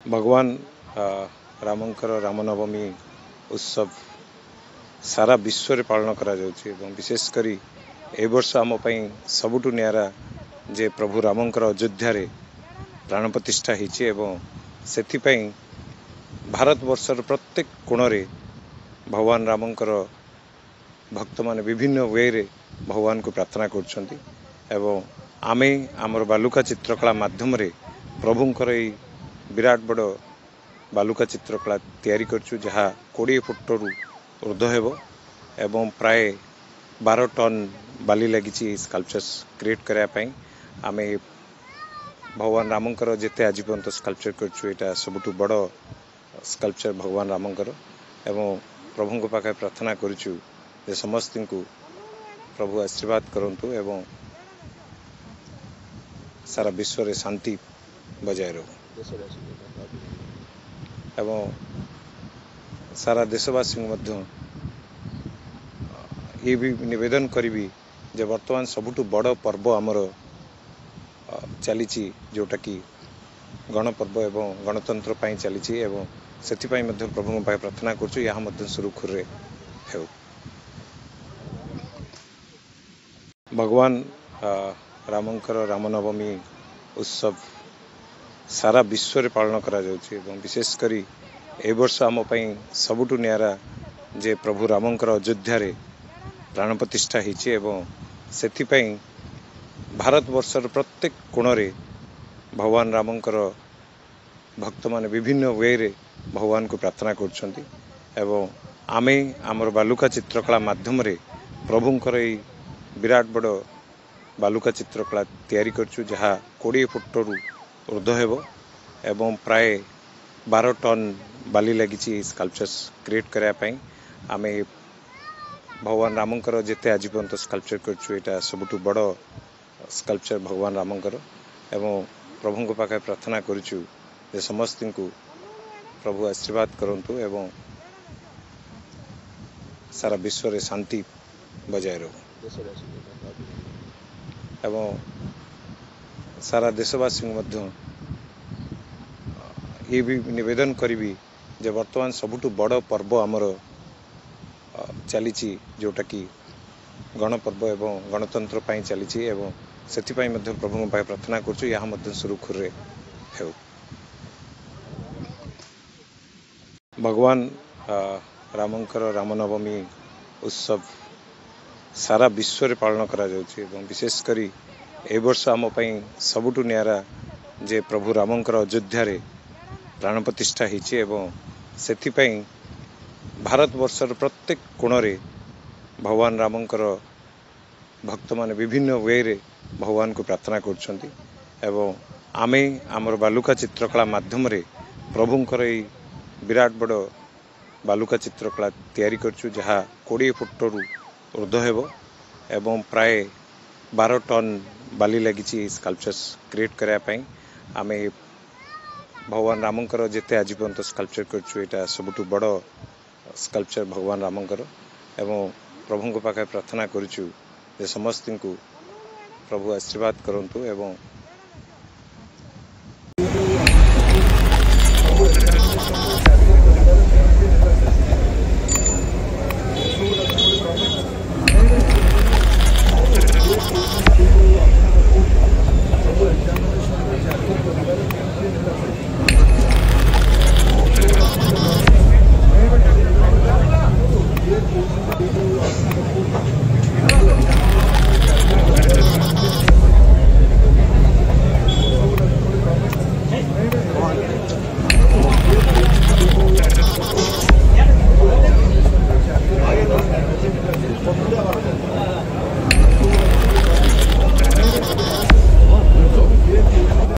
भगवान रामंकर रामनवमी उत्सव सारा विश्व रे पालन करा जाउछि एवं विशेष करी ए वर्ष आम पई सबुठु नियारा जे प्रभु रामंकर अयोध्या रे प्राण प्रतिष्ठा हिछि एवं सेथि पई भारत वर्षर प्रत्येक कोण रे भगवान रामंकर भक्त माने विभिन्न वे रे भगवान को प्रार्थना करछन्ति एवं आमे आमर बालुका चित्रकला माध्यम रे प्रभुंकर ए विराट बड़ बालुका चित्रकला तैयारी करछु जहा 20 फुट रु ऊर्ध्व हेबो एवं प्राय 12 टन बाली लगी स्कल्पचर्स क्रिएट करने पई आमे भगवान रामंकर जेते आज पर्यंत स्कल्पचर करछु एटा सबुठु बड़ स्कल्पचर भगवान रामंकर एवं प्रभु को पाखे प्रार्थना करछु जे समस्त को प्रभु आशीर्वाद करंतु एवं सारा विश्व रे शांति बजाय रहो एवं सारा देशवासी मध्य ये भी निवेदन करी जे वर्तमान सबुठु बड़ पर्व आमर चली जोटा कि गणपर्व एवं गणतंत्र पाई चली एवं सेथिपाई मध्य प्रभु पाई प्रार्थना करछु यहाँ मध्य सुरुखुर रे हेउ भगवान रामंकर रामनवमी उत्सव सारा विश्व रे पालन करा जाउछि एवं विशेष करी ए वर्ष आम पई सबुठु नियारा जे प्रभु रामंकर अयोध्या रे प्राण प्रतिष्ठा हिछि एवं सेथि पई भारत वर्षर प्रत्येक कोण रे भगवान रामंकर भक्त माने विभिन्न वे रे भगवान को प्रार्थना करछन्ति एवं आमे आमर बालुका चित्रकला माध्यम रे प्रभुंकर ए विराट बड़ बालुका चित्रकला तैयारी करछु जहा 20 फुट रु ऊर्ध्व हेबो एवं प्राय 12 टन बाली लगी स्कल्पचर्स क्रिएट करने पई आमे भगवान रामंकर जेते आज पर्यंत स्कल्पचर करछु एटा सबुठु बड़ स्कल्पचर भगवान रामंकर एवं प्रभु को पाखे प्रार्थना करछु जे समस्त को प्रभु आशीर्वाद करंतु एवं सारा विश्व रे शांति बजाय रहो एवं सारा देशवासी मध्य ये भी निवेदन करी जे वर्तमान सबुठु बड़ पर्व आमर चली जोटा कि गणपर्व एवं गणतंत्र पाई चली एवं सेथिपाई मध्य प्रभु पाई प्रार्थना करछु यहाँ मध्य सुरुखुर रे हेउ भगवान रामंकर रामनवमी उत्सव सारा विश्व रे पालन करा जाउछि एवं विशेष करी ए वर्ष आम पई सबुठु नियारा जे प्रभु रामंकर अयोध्या रे प्राण प्रतिष्ठा हिछि एवं सेथि पई भारत वर्षर प्रत्येक कोण रे भगवान रामंकर भक्त माने विभिन्न वे रे भगवान को प्रार्थना करछन्ति एवं आमे आमर बालुका चित्रकला माध्यम रे प्रभुंकर ए विराट बड़ बालुका चित्रकला तैयारी करछु जहा 20 फुट रु ऊर्ध्व हेबो एवं प्राय 12 टन बाली लगी स्कल्पचर्स क्रिएट करने पई आमे भगवान रामंकर जेते आज पर्यंत स्कल्पचर करछु एटा सबुठु बड़ स्कल्पचर भगवान रामंकर एवं प्रभु को पाखे प्रार्थना करछु जे समस्त को प्रभु आशीर्वाद करंतु एवं